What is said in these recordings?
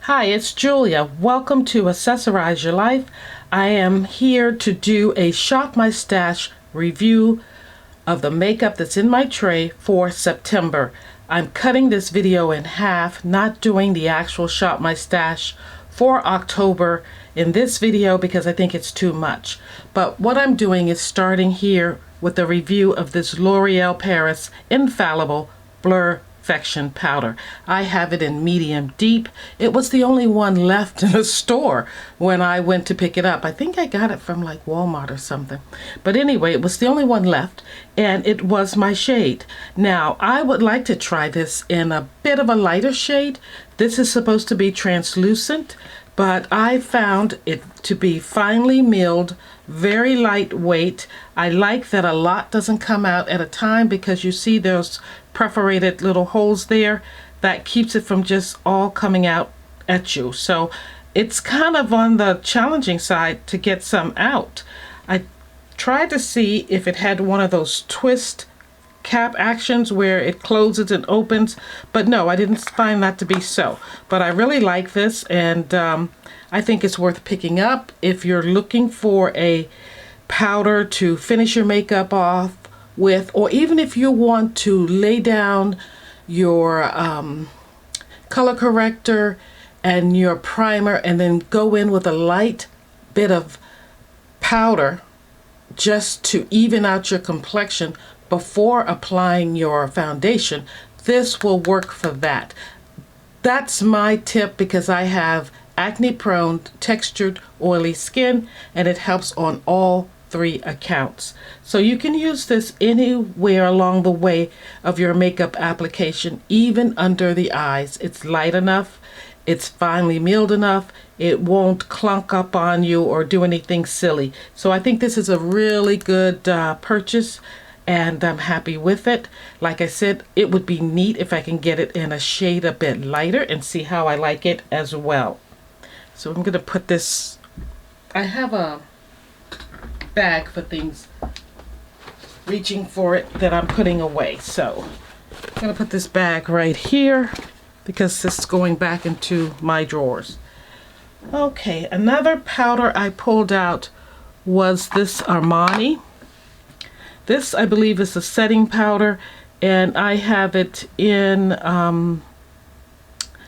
Hi, it's Julia. Welcome to Accessorize Your Life. I am here to do a Shop My Stash review of the makeup that's in my tray for September. I'm cutting this video in half, not doing the actual Shop My Stash for October in this video because I think it's too much. But what I'm doing is starting here with a review of this L'Oreal Paris Infallible Blur Perfection powder. I have it in medium deep. It was the only one left in the store when I went to pick it up. I think I got it from like Walmart or something. But anyway, it was the only one left and it was my shade. Now, I would like to try this in a bit of a lighter shade. This is supposed to be translucent, but I found it to be finely milled, very lightweight. I like that a lot doesn't come out at a time because you see those perforated little holes there. That keeps it from just all coming out at you. So it's kind of on the challenging side to get some out. I tried to see if it had one of those twist cap actions where it closes and opens, but no, I didn't find that to be so. But I really like this, and I think it's worth picking up if you're looking for a powder to finish your makeup off with, or even if you want to lay down your color corrector and your primer and then go in with a light bit of powder just to even out your complexion before applying your foundation. This will work for that. That's my tip because I have acne prone, textured, oily skin, and it helps on all three accounts. So you can use this anywhere along the way of your makeup application, even under the eyes. It's light enough, it's finely milled enough, it won't clunk up on you or do anything silly. So I think this is a really good purchase, and I'm happy with it. Like I said, it would be neat if I can get it in a shade a bit lighter and see how I like it as well. So I'm gonna put this, I have a bag for things reaching for it that I'm putting away. So I'm gonna put this bag right here because this is going back into my drawers. Okay, another powder I pulled out was this Armani. This, I believe, is a setting powder, and I have it in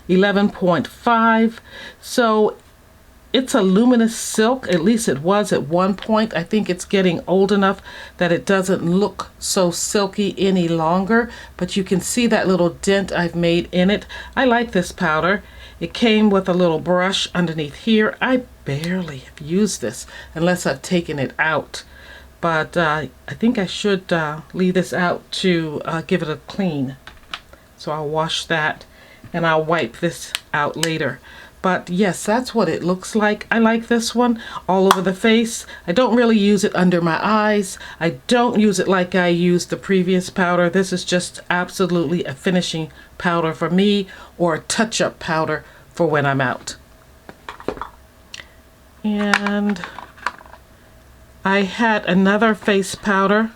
11.5. So it's a luminous silk, at least it was at one point. I think it's getting old enough that it doesn't look so silky any longer, but you can see that little dent I've made in it. I like this powder. It came with a little brush underneath here. I barely have used this unless I've taken it out. But I think I should leave this out to give it a clean. So I'll wash that and I'll wipe this out later. But yes, that's what it looks like. I like this one all over the face. I don't really use it under my eyes. I don't use it like I used the previous powder. This is just absolutely a finishing powder for me, or a touch-up powder for when I'm out. And I had another face powder.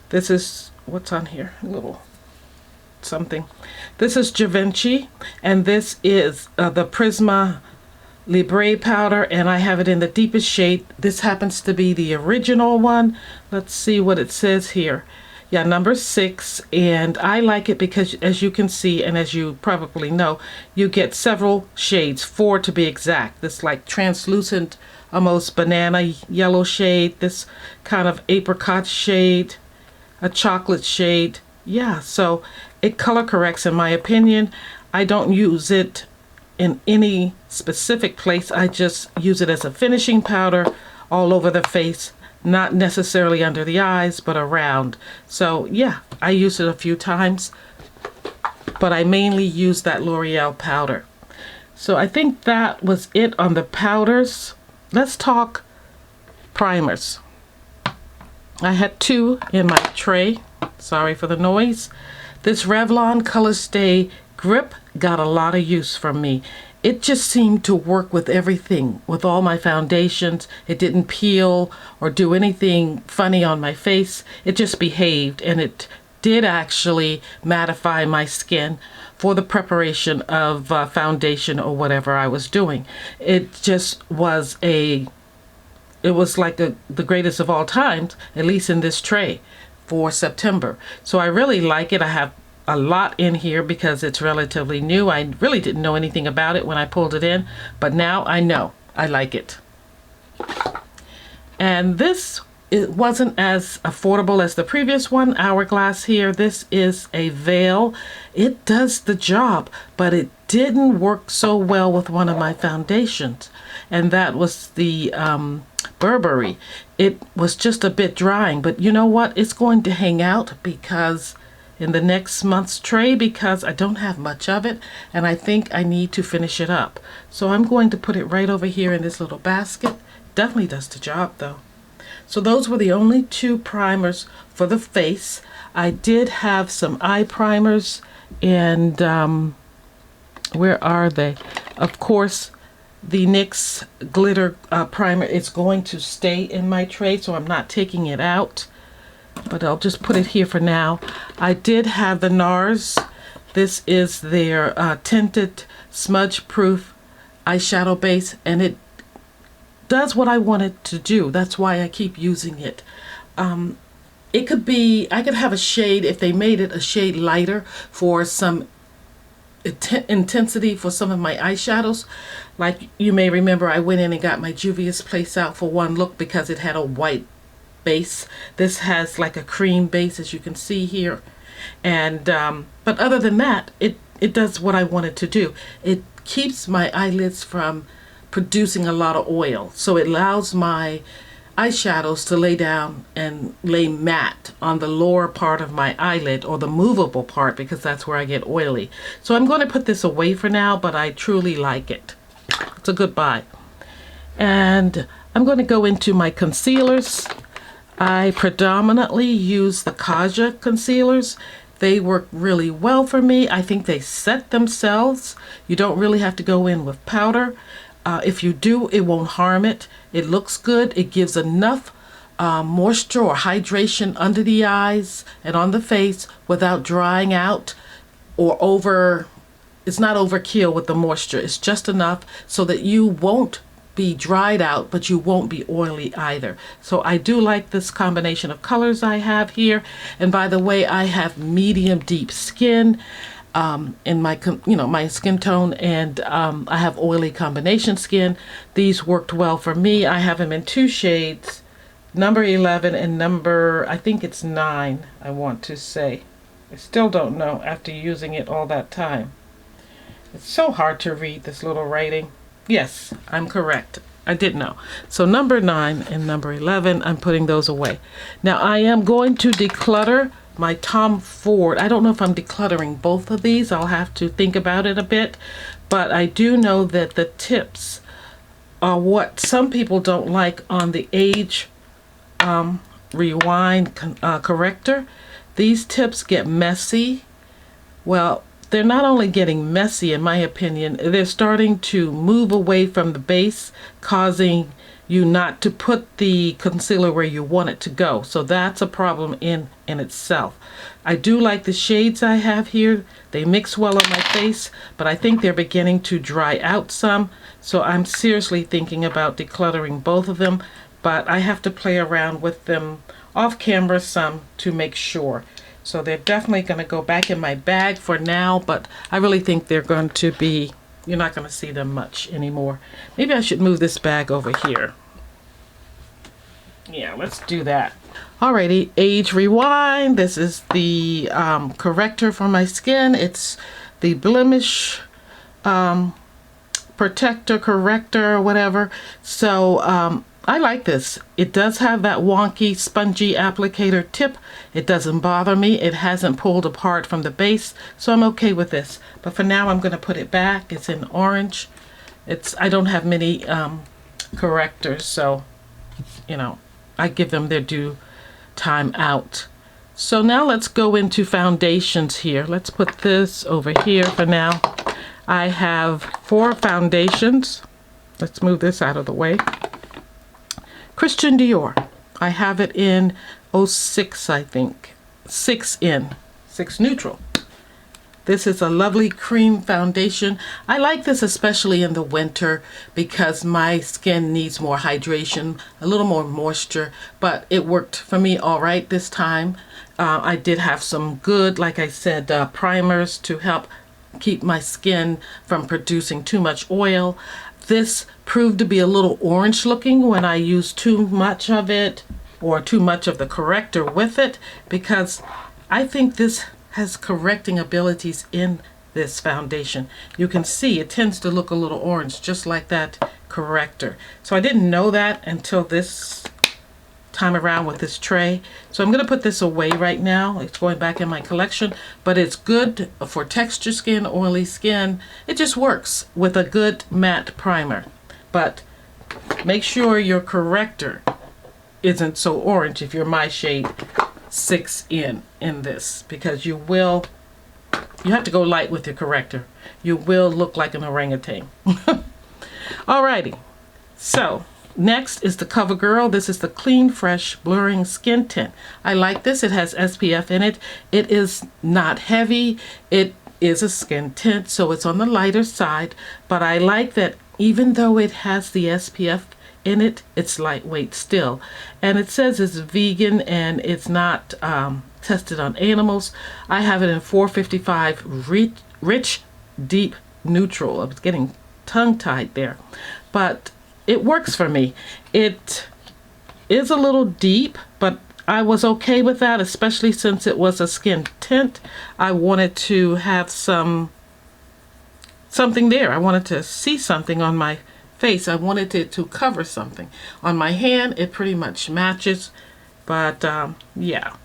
This is, what's on here? A little something. This is Givenchy, and this is the Prisma Libre powder, and I have it in the deepest shade. This happens to be the original one. Let's see what it says here. Yeah, number 6, and I like it because, as you can see, and as you probably know, you get several shades, 4 to be exact. This like translucent, almost banana yellow shade, this kind of apricot shade, a chocolate shade. Yeah, so it color corrects in my opinion. I don't use it in any specific place. I just use it as a finishing powder all over the face, not necessarily under the eyes, but around. So yeah, I use it a few times, but I mainly use that L'Oreal powder. So I think that was it on the powders. Let's talk primers. I had 2 in my tray. Sorry for the noise. This Revlon Color Stay Grip got a lot of use from me. It just seemed to work with everything, with all my foundations. It didn't peel or do anything funny on my face. It just behaved, and it did actually mattify my skin for the preparation of foundation or whatever I was doing. It just was it was like the greatest of all times, at least in this tray for September. So I really like it. I have a lot in here because it's relatively new. I really didn't know anything about it when I pulled it in, but now I know. I like it. And this, it wasn't as affordable as the previous one, Hourglass here. This is a veil. It does the job, but it didn't work so well with one of my foundations, and that was the Burberry. It was just a bit drying, but you know what? It's going to hang out because in the next month's tray, because I don't have much of it, and I think I need to finish it up. So I'm going to put it right over here in this little basket. Definitely does the job though. So those were the only two primers for the face. I did have some eye primers, and where are they? Of course, the NYX glitter primer is going to stay in my tray, so I'm not taking it out, but I'll just put it here for now. I did have the NARS. This is their tinted smudge proof eyeshadow base, and it does what I want it to do. That's why I keep using it. It could be, I could have a shade, if they made it a shade lighter for some intensity for some of my eyeshadows. Like you may remember, I went in and got my Juvia's Place out for one look because it had a white base. This has like a cream base, as you can see here. And but other than that, it does what I want it to do. It keeps my eyelids from producing a lot of oil, so it allows my eyeshadows to lay down and lay matte on the lower part of my eyelid, or the movable part, because that's where I get oily. So I'm going to put this away for now, but I truly like it. It's a good buy. And I'm going to go into my concealers. I predominantly use the Kaja concealers. They work really well for me. I think they set themselves. You don't really have to go in with powder. If you do, it won't harm it. It looks good. It gives enough moisture or hydration under the eyes and on the face without drying out or it's not overkill with the moisture. It's just enough so that you won't be dried out, but you won't be oily either. So I do like this combination of colors I have here. And by the way, I have medium deep skin in my my skin tone, and I have oily combination skin. These worked well for me. I have them in two shades, number 11 and number, I think it's 9, I want to say. I still don't know after using it all that time. It's so hard to read this little writing. Yes, I'm correct. I did know. So number 9 and number 11, I'm putting those away. Now I am going to declutter my Tom Ford. I don't know if I'm decluttering both of these. I'll have to think about it a bit. But I do know that the tips are what some people don't like on the Age Rewind corrector. These tips get messy. Well, they're not only getting messy, in my opinion, they're starting to move away from the base, causing you not to put the concealer where you want it to go. So that's a problem in itself. I do like the shades I have here. They mix well on my face, but I think they're beginning to dry out some. So I'm seriously thinking about decluttering both of them, but I have to play around with them off camera some to make sure. So they're definitely going to go back in my bag for now, but I really think they're going to be, you're not going to see them much anymore. Maybe I should move this bag over here. Yeah, let's do that. Alrighty, Age Rewind. This is the corrector for my skin. It's the blemish protector, corrector, whatever. So I like this. It does have that wonky, spongy applicator tip. It doesn't bother me. It hasn't pulled apart from the base, so I'm okay with this. But for now, I'm going to put it back. It's in orange. I don't have many correctors, so, I give them their due time out. So now let's go into foundations here. Let's put this over here for now. I have 4 foundations. Let's move this out of the way. Christian Dior. I have it in 06, I think. 6 in, 6 neutral. This is a lovely cream foundation. I like this especially in the winter because my skin needs more hydration, a little more moisture, but it worked for me all right this time. I did have some good, like I said, primers to help keep my skin from producing too much oil. This proved to be a little orange looking when I used too much of it or too much of the corrector with it, because I think this has correcting abilities in this foundation. You can see it tends to look a little orange just like that corrector. So I didn't know that until this time around with this tray. So I'm going to put this away right now. It's going back in my collection, but it's good for texture skin, oily skin. It just works with a good matte primer. But make sure your corrector isn't so orange if you're my shade 6 in this, because you have to go light with your corrector. You will look like an orangutan. Alrighty, so next is the CoverGirl. This is the Clean Fresh Blurring Skin Tint. I like this. It has SPF in it. It is not heavy. It is a skin tint, so it's on the lighter side, but I like that even though it has the SPF in it, it's lightweight still. And it says it's vegan and it's not tested on animals. I have it in 455 rich deep neutral. I was getting tongue-tied there, but it works for me. It is a little deep, but I was okay with that, especially since it was a skin tint. I wanted to have something there. I wanted to see something on my face. I wanted it to cover something. On my hand, it pretty much matches, but yeah,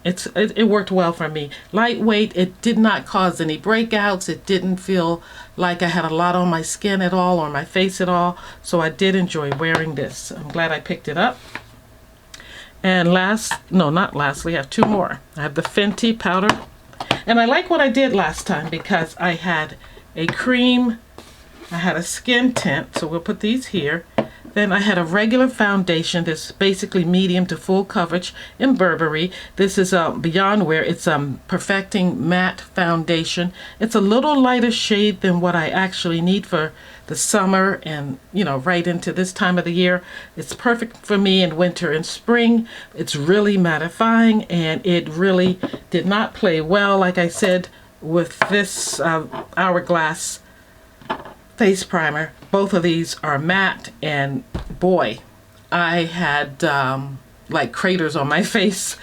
it worked well for me. Lightweight, it did not cause any breakouts. It didn't feel like I had a lot on my skin at all or my face at all, so I did enjoy wearing this. I'm glad I picked it up. And not lastly, I have 2 more. I have the Fenty powder, and I like what I did last time because I had a cream, I had a skin tint, so we'll put these here. Then I had a regular foundation that's basically medium to full coverage in Burberry. This is Beyond Wear. It's Perfecting Matte Foundation. It's a little lighter shade than what I actually need for the summer and, you know, right into this time of the year. It's perfect for me in winter and spring. It's really mattifying, and it really did not play well, like I said, with this Hourglass face primer. Both of these are matte, and boy, I had like craters on my face.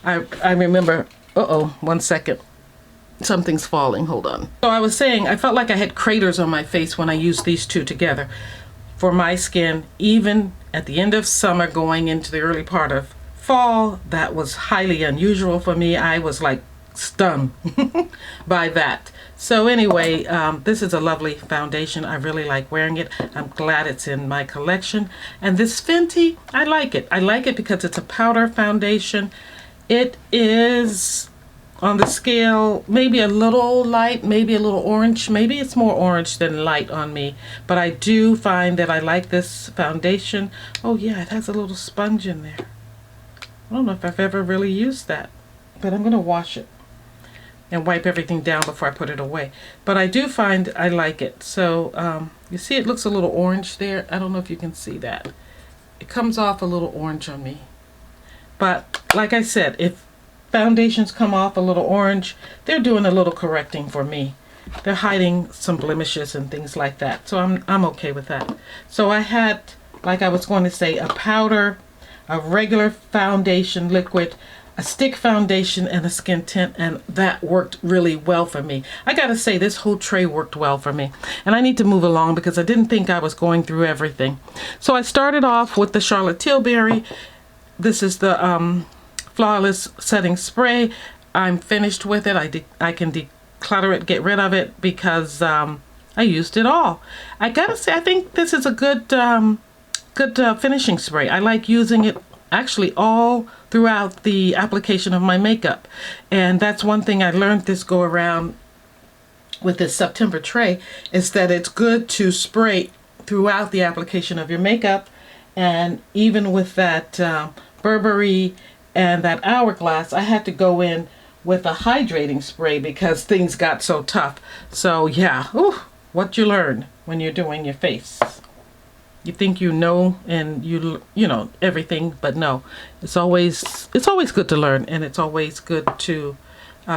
I remember, one second, something's falling, hold on. So I was saying I felt like I had craters on my face when I used these two together. For my skin, even at the end of summer going into the early part of fall, that was highly unusual for me. I was like stunned by that. So anyway, this is a lovely foundation. I really like wearing it. I'm glad it's in my collection. And this Fenty, I like it. I like it because it's a powder foundation. It is on the scale maybe a little light, maybe a little orange. Maybe it's more orange than light on me. But I do find that I like this foundation. Oh yeah, it has a little sponge in there. I don't know if I've ever really used that, but I'm going to wash it and wipe everything down before I put it away. But I do find I like it. So you see it looks a little orange there. I don't know if you can see that. It comes off a little orange on me. But like I said, if foundations come off a little orange, they're doing a little correcting for me. They're hiding some blemishes and things like that. So I'm okay with that. So I had, like I was going to say, a powder, a regular foundation liquid, a stick foundation, and a skin tint, and that worked really well for me. I gotta say, this whole tray worked well for me. And I need to move along because I didn't think I was going through everything. So I started off with the Charlotte Tilbury. This is the Flawless Setting Spray. I'm finished with it. I can declutter it, get rid of it, because I used it all. I gotta say, I think this is a good finishing spray. I like using it actually all throughout the application of my makeup. And that's one thing I learned this go around with this September tray, is that it's good to spray throughout the application of your makeup. And even with that Burberry and that Hourglass, I had to go in with a hydrating spray because things got so tough. So yeah, what you learn when you're doing your face. You think you know and you know everything, but no. It's always good to learn, and it's always good to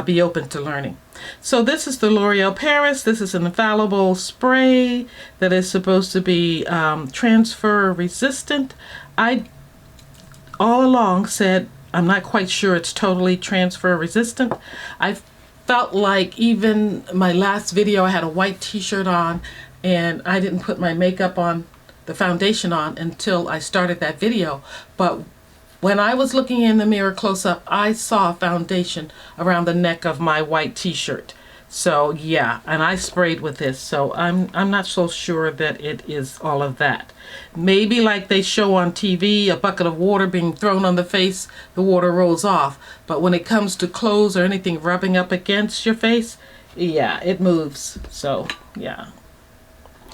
be open to learning. So this is the L'Oreal Paris. This is an infallible spray that is supposed to be transfer resistant. I all along said I'm not quite sure it's totally transfer resistant. I felt like even my last video, I had a white t-shirt on and I didn't put my makeup on, the foundation on, until I started that video. But when I was looking in the mirror close up, I saw foundation around the neck of my white t-shirt. So yeah, and I sprayed with this, so I'm not so sure that it is all of that. Maybe like they show on TV, a bucket of water being thrown on the face, the water rolls off. But when it comes to clothes or anything rubbing up against your face, yeah, it moves. So yeah.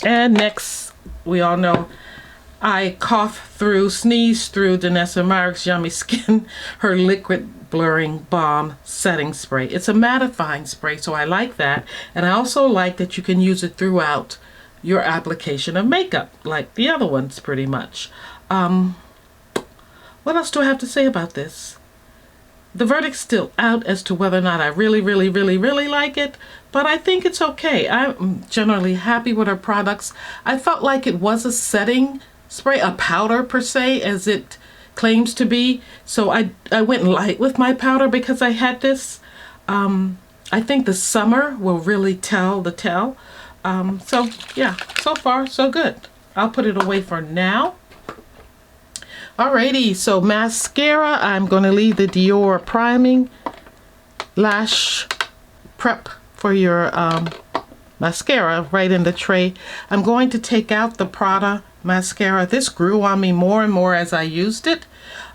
And next, we all know I sneeze through Danessa Myricks Yummy Skin, her liquid blurring balm setting spray. It's a mattifying spray, so I like that. And I also like that you can use it throughout your application of makeup, like the other ones pretty much. What else do I have to say about this? The verdict's still out as to whether or not I really like it, but I think it's okay. I'm generally happy with her products. I felt like it was a setting spray, a powder per se, as it claims to be. So I went light with my powder because I had this. I think the summer will really tell the tale. So yeah, so far so good. I'll put it away for now. Alrighty, so mascara, I'm going to leave the Dior Priming Lash Prep for your mascara right in the tray. I'm going to take out the Prada mascara. This grew on me more and more as I used it.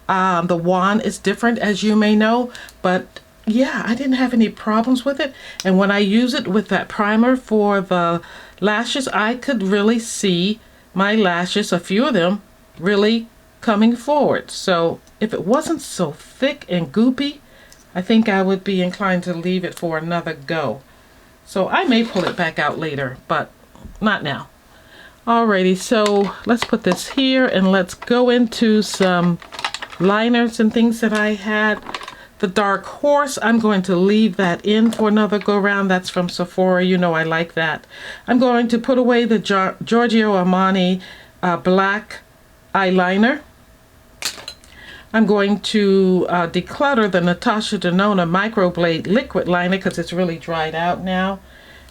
The wand is different, as you may know, but yeah, I didn't have any problems with it. And when I use it with that primer for the lashes, I could really see my lashes, a few of them, really coming forward. So if it wasn't so thick and goopy, I think I would be inclined to leave it for another go. So I may pull it back out later, but not now. Alrighty, so let's put this here and let's go into some liners and things that I had. The Dark Horse, I'm going to leave that in for another go round. That's from Sephora. You know I like that. I'm going to put away the Giorgio Armani black eyeliner. I'm going to declutter the Natasha Denona Microblade liquid liner because it's really dried out now.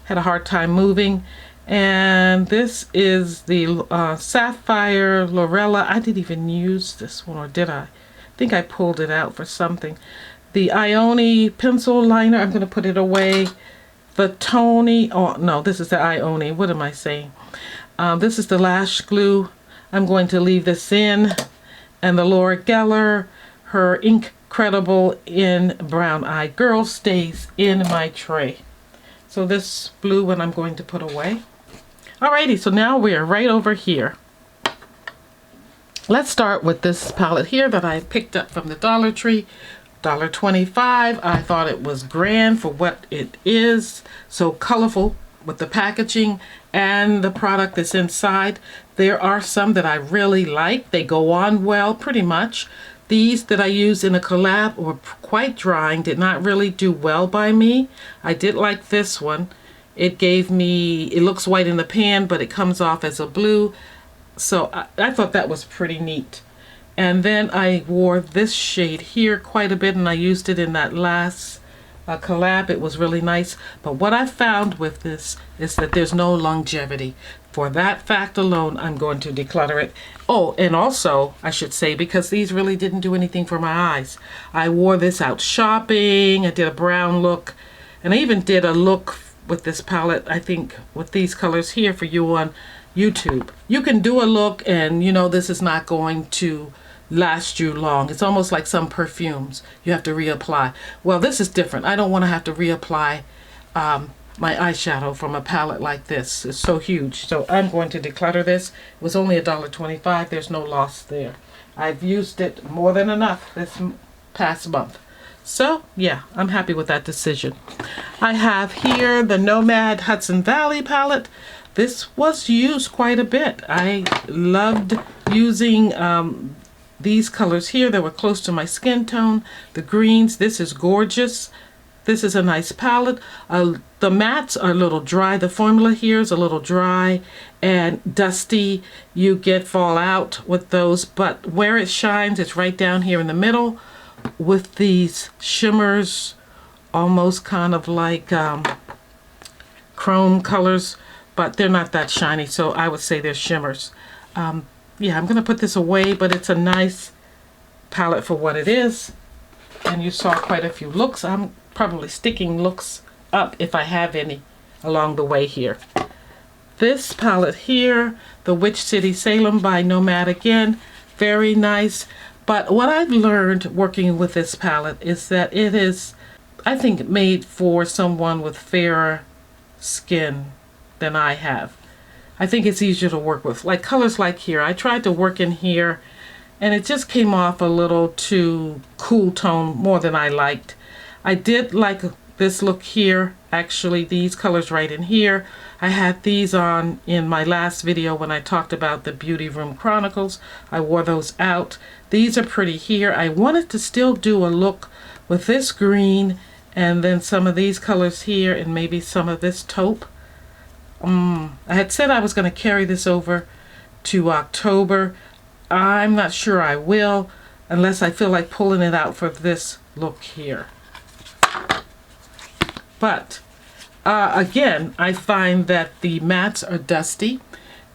Had a hard time moving. And this is the Sapphire Lorella. I didn't even use this one, or did I? I think I pulled it out for something. The Ioni pencil liner, I'm going to put it away. The Tony, oh no, this is the Ioni. What am I saying? This is the lash glue. I'm going to leave this in. And the Laura Geller, her Incredible in Brown Eye Girl, stays in my tray. So this blue one I'm going to put away. Alrighty, so now we are right over here. Let's start with this palette here that I picked up from the Dollar Tree. $1.25. I thought it was grand for what it is. So colorful with the packaging and the product that's inside. There are some that I really like. They go on well, pretty much. These that I used in a collab were quite drying, did not really do well by me. I did like this one. It gave me, it looks white in the pan, but it comes off as a blue. So I thought that was pretty neat. And then I wore this shade here quite a bit, and I used it in that last collab. It was really nice. But what I found with this is that there's no longevity. For that fact alone, I'm going to declutter it. Oh, and also, I should say, because these really didn't do anything for my eyes, I wore this out shopping. I did a brown look, and I even did a look with this palette, I think, with these colors here for you on YouTube. You can do a look, and you know this is not going to last you long. It's almost like some perfumes. You have to reapply. Well, this is different. I don't want to have to reapply my eyeshadow from a palette like this. It's so huge. So I'm going to declutter this. It was only $1.25. There's no loss there. I've used it more than enough, this past month. So yeah, I'm happy with that decision. I have here the Nomad Hudson Valley palette. This was used quite a bit. I loved using these colors here that were close to my skin tone. The greens, this is gorgeous. This is a nice palette. The mattes are a little dry. The formula here is a little dry and dusty. You get fallout with those, but where it shines, it's right down here in the middle with these shimmers, almost kind of like chrome colors, but they're not that shiny, so I would say they're shimmers. Yeah, I'm gonna put this away, but it's a nice palette for what it is. And you saw quite a few looks. I'm probably sticking looks up if I have any along the way here. This palette here, the Witch City Salem by Nomad again, very nice. But what I've learned working with this palette is that it is, I think, made for someone with fairer skin than I have. I think it's easier to work with. Like colors like here, I tried to work in here and it just came off a little too cool tone, more than I liked. I did like this look here, actually these colors right in here. I had these on in my last video when I talked about the Beauty Room Chronicles. I wore those out. These are pretty here. I wanted to still do a look with this green and then some of these colors here and maybe some of this taupe. I had said I was going to carry this over to October. I'm not sure I will unless I feel like pulling it out for this look here. But again, I find that the mattes are dusty.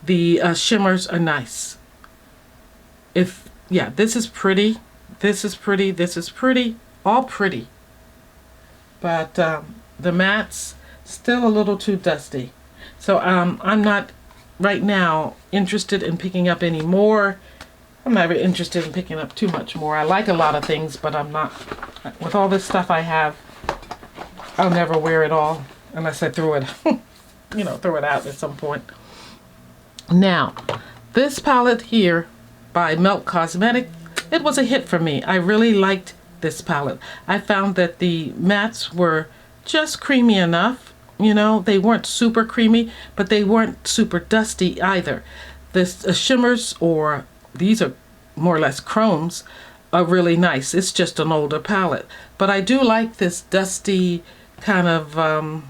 The shimmers are nice. Yeah, this is pretty. This is pretty. This is pretty. All pretty. But the mattes still a little too dusty. So I'm not right now interested in picking up any more. I'm not really interested in picking up too much more. I like a lot of things, but I'm not. With all this stuff I have, I'll never wear it all unless I throw it, throw it out at some point. Now, this palette here by Melt Cosmetic, it was a hit for me. I really liked this palette. I found that the mattes were just creamy enough. They weren't super creamy, but they weren't super dusty either. This shimmers, or these are more or less chromes, are really nice. It's just an older palette. But I do like this dusty kind of,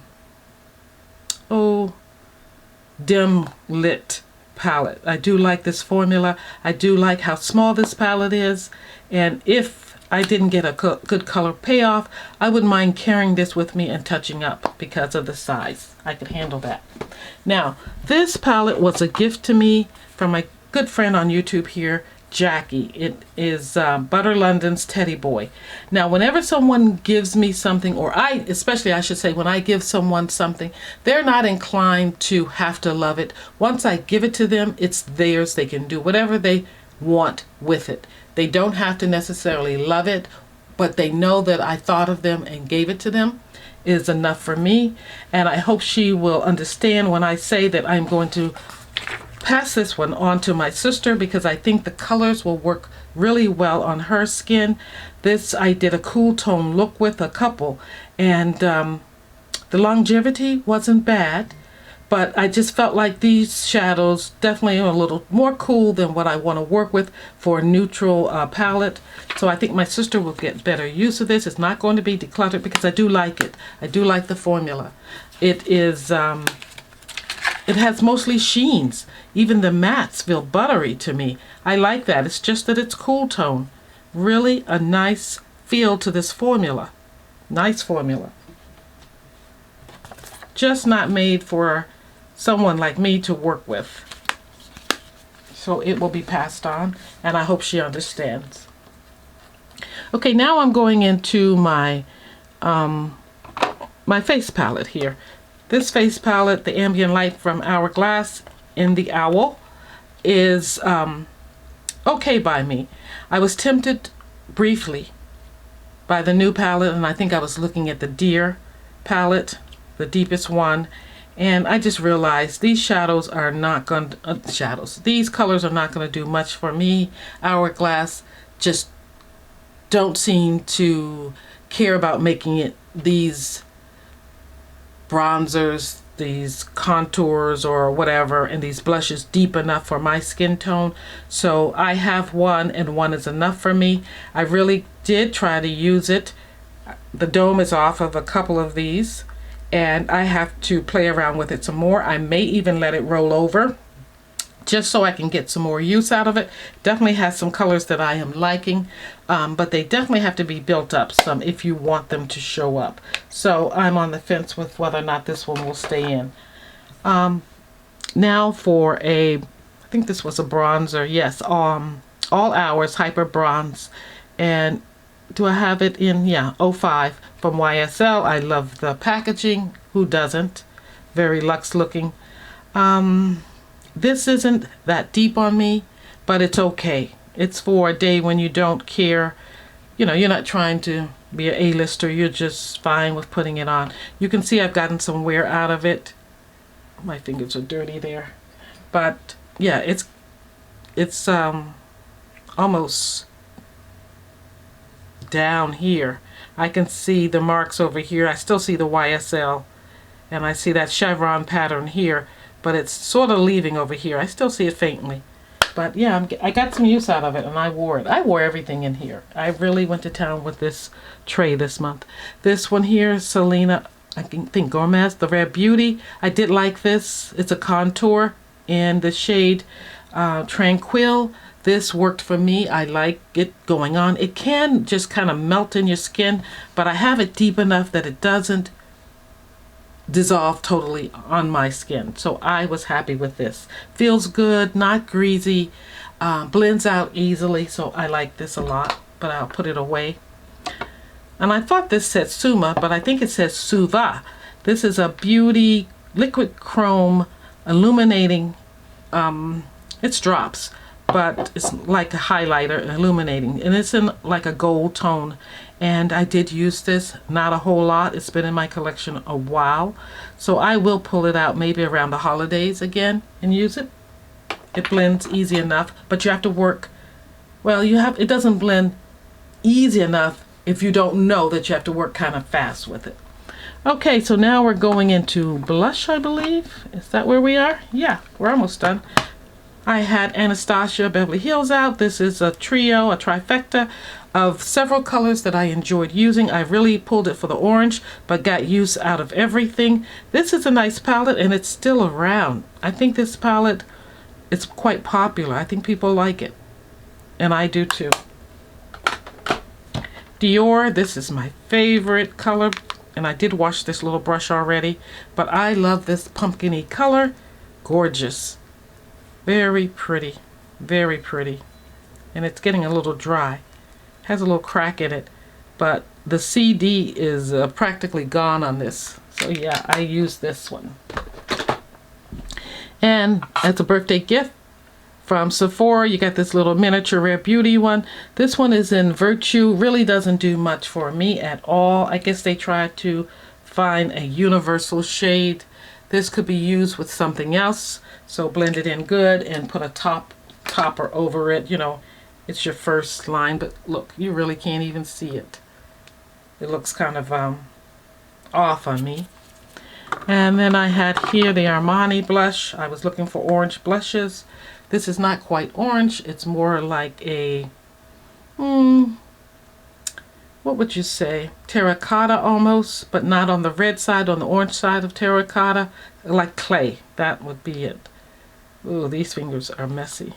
dim lit palette. I do like this formula. I do like how small this palette is. And if I didn't get a good color payoff, I wouldn't mind carrying this with me and touching up because of the size. I could handle that. Now, this palette was a gift to me from my good friend on YouTube here, Jackie. It is Butter London's Teddy Boy. Now, whenever someone gives me something, or especially I should say, when I give someone something, they're not inclined to have to love it. Once I give it to them, it's theirs. They can do whatever they want with it. They don't have to necessarily love it, but they know that I thought of them and gave it to them is enough for me. And I hope she will understand when I say that I'm going to pass this one on to my sister, because I think the colors will work really well on her skin. This I did a cool tone look with a couple, and the longevity wasn't bad, but I just felt like these shadows definitely are a little more cool than what I want to work with for a neutral palette. So I think my sister will get better use of this. It's not going to be decluttered because I do like it. I do like the formula. It is it has mostly sheens. Even the mattes feel buttery to me. I like that. It's just that it's cool tone. Really a nice feel to this formula. Nice formula. Just not made for someone like me to work with. So it will be passed on, and I hope she understands. Okay, now I'm going into my my face palette here. This face palette, the Ambient Light from Hourglass in the Owl, is okay by me. I was tempted briefly by the new palette, and I think I was looking at the Deer palette, the deepest one, and I just realized these shadows are not going to, these colors are not going to do much for me. Hourglass just don't seem to care about making it these bronzers, these contours or whatever, and these blushes deep enough for my skin tone. So I have one, and one is enough for me. I really did try to use it. The dome is off of a couple of these, and I have to play around with it some more. I may even let it roll over just so I can get some more use out of it. Definitely has some colors that I am liking, but they definitely have to be built up some if you want them to show up. So I'm on the fence with whether or not this one will stay in. Now for I think this was a bronzer. Yes, All Hours Hyper Bronze. And do I have it in? Yeah, 05 from YSL. I love the packaging. Who doesn't? Very luxe looking. This isn't that deep on me, but it's okay. It's for a day when you don't care. You know, you're not trying to be an A-lister. You're just fine with putting it on. You can see I've gotten some wear out of it. My fingers are dirty there. But yeah, it's almost down here. I can see the marks over here. I still see the YSL, and I see that chevron pattern here, but it's sort of leaving over here. I still see it faintly. But yeah, I got some use out of it, and I wore it. I wore everything in here. I really went to town with this tray this month. This one here, Selena, I think Gomez, the Rare Beauty. I did like this. It's a contour in the shade Tranquil. This worked for me. I like it going on. It can just kind of melt in your skin, but I have it deep enough that it doesn't dissolve totally on my skin. So I was happy with this. Feels good, not greasy, blends out easily. So I like this a lot, but I'll put it away. And I thought this said Suma, but I think it says Suva. This is a beauty liquid chrome illuminating. It's drops, but it's like a highlighter illuminating, and it's in like a gold tone. And I did use this, not a whole lot. It's been in my collection a while, so I will pull it out maybe around the holidays again and use it. It blends easy enough, but you have to work. Well, it doesn't blend easy enough if you don't know that you have to work kind of fast with it. Okay, so now we're going into blush, I believe. Is that where we are? Yeah, we're almost done. I had Anastasia Beverly Hills out. This is a trio, a trifecta of several colors that I enjoyed using. I really pulled it for the orange, but got use out of everything. This is a nice palette, and it's still around. I think this palette is quite popular. I think people like it, and I do too. Dior, this is my favorite color, and I did wash this little brush already, but I love this pumpkin-y color. Gorgeous. Very pretty, very pretty. And it's getting a little dry. Has a little crack in it, but the CD is practically gone on this. So yeah, I use this one. And as a birthday gift from Sephora, you got this little miniature Rare Beauty one. This one is in Virtue. Really doesn't do much for me at all. I guess they tried to find a universal shade. This could be used with something else. So blend it in good and put a topper over it. You know, it's your first line, but look, you really can't even see it. It looks kind of off on me. And then I had here the Armani blush. I was looking for orange blushes. This is not quite orange. It's more like a, what would you say? Terracotta almost, but not on the red side, on the orange side of terracotta. Like clay. That would be it. Ooh, these fingers are messy.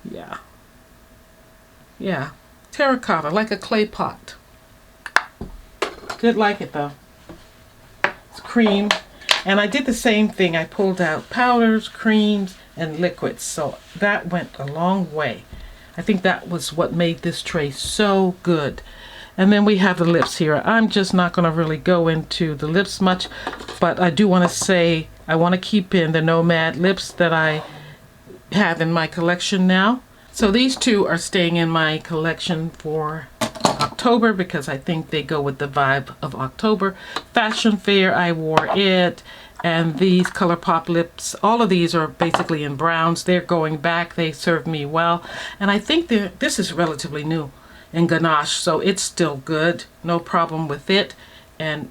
Yeah. Yeah. Terracotta, like a clay pot. Did like it though. It's cream. And I did the same thing. I pulled out powders, creams, and liquids. So that went a long way. I think that was what made this tray so good. And then we have the lips here. I'm just not going to really go into the lips much, but I do want to say I want to keep in the Nomad lips that I have in my collection now. So these two are staying in my collection for October because I think they go with the vibe of October. Fashion Fair, I wore it. And these ColourPop lips, all of these are basically in browns. They're going back. They serve me well. And I think this is relatively new. and ganache, so it's still good. No problem with it. And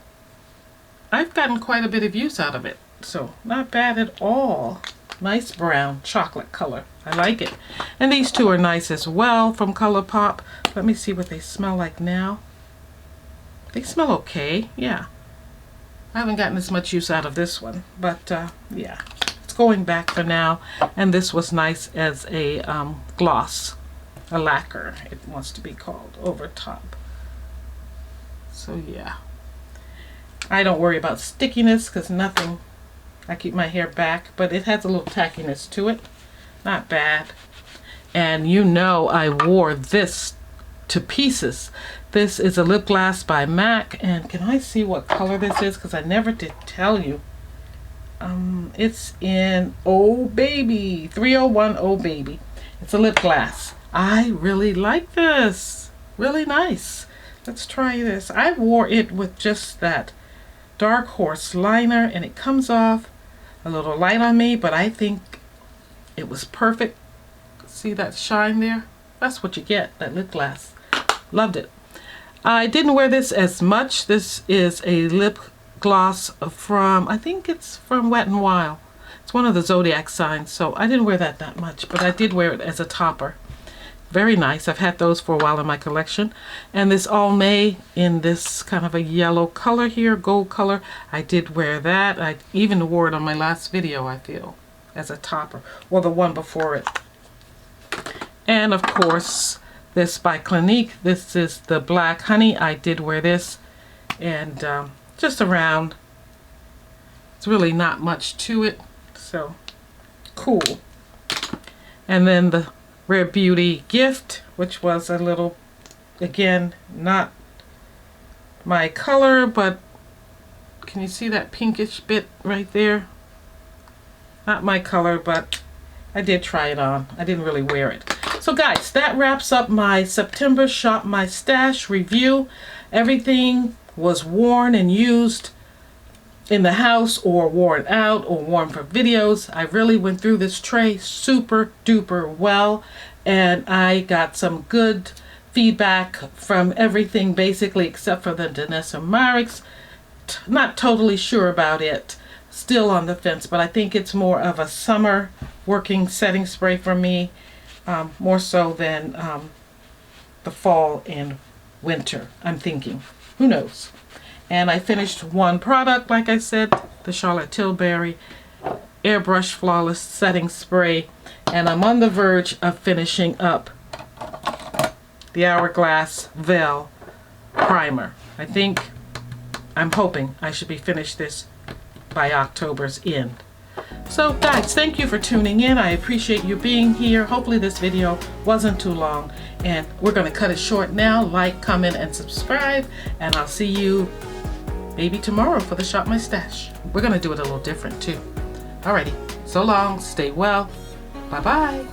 I've gotten quite a bit of use out of it. So not bad at all. Nice brown chocolate color. I like it. And these two are nice as well from ColourPop. Let me see what they smell like now. They smell okay. Yeah. I haven't gotten as much use out of this one. But yeah. It's going back for now. And this was nice as a gloss. A lacquer, it wants to be called, over top. So yeah. I don't worry about stickiness because nothing, I keep my hair back, but it has a little tackiness to it. Not bad. And you know I wore this to pieces. This is a lip gloss by MAC, and can I see what color this is? Because I never did tell you. It's in Oh Baby, 301 Oh Baby. It's a lip gloss. I really like this. Really nice. Let's try this. I wore it with just that Dark Horse liner, and it comes off a little light on me, but I think it was perfect. See that shine there? That's what you get, that lip gloss. Loved it. I didn't wear this as much. This is a lip gloss from, I think it's from Wet n Wild. It's one of the zodiac signs, so I didn't wear that much, but I did wear it as a topper. Very nice. I've had those for a while in my collection. And this Almay in this kind of a yellow color here, gold color. I did wear that. I even wore it on my last video, I feel, as a topper. Well, the one before it. And of course, this by Clinique. This is the Black Honey. I did wear this. And just around. It's really not much to it. So, cool. And then the Rare Beauty Gift, which was a little, again, not my color, but can you see that pinkish bit right there? Not my color, but I did try it on. I didn't really wear it. So guys, that wraps up my September Shop My Stash review. Everything was worn and used in the house, or worn out, or worn for videos. I really went through this tray super duper well, and I got some good feedback from everything basically except for the Danessa Myricks. Not totally sure about it, still on the fence, but I think it's more of a summer working setting spray for me, more so than the fall and winter, I'm thinking. Who knows? And I finished one product, like I said, the Charlotte Tilbury Airbrush Flawless Setting Spray. And I'm on the verge of finishing up the Hourglass Veil Primer. I'm hoping I should be finished this by October's end. So guys, thank you for tuning in. I appreciate you being here. Hopefully this video wasn't too long. And we're going to cut it short now. Like, comment, and subscribe. And I'll see you maybe tomorrow for the Shop My Stash. We're going to do it a little different too. Alrighty, so long, stay well, bye-bye.